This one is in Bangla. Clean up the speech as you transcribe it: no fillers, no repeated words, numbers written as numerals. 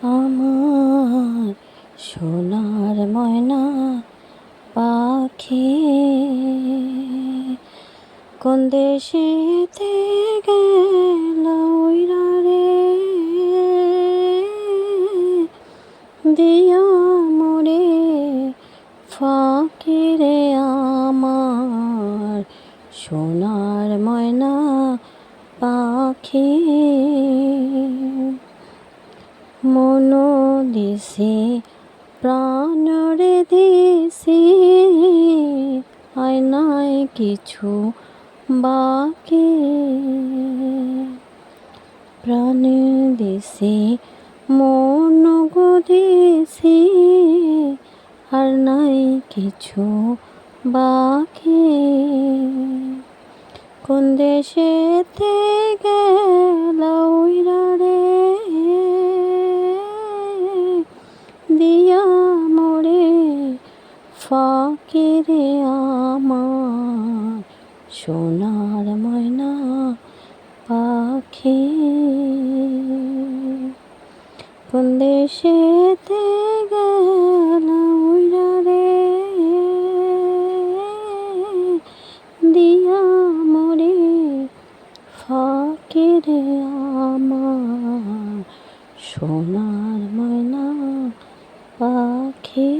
আমার সোনার ময়না পাখি কোন দেশেতে গেল উইরা রে, দিয়া মোরে ফাঁকি রে আমার সোনার ময়না পাখি। মন দিছি প্রাণরে দিছি, আয়নায় কিছু বাকি। প্রাণ দিছি মন গো দিছি, আর নাই কিছু বাকি। কোন দেশেতে গেল উইরা রে, দিয়া মোরে ফাঁকি রে আমার সোনার ময়না পাখি। কোন দেশেতে গেল উইরা রে, দিয়া মোরে ফাঁকি রে আমার সোনার ময়না পাখি।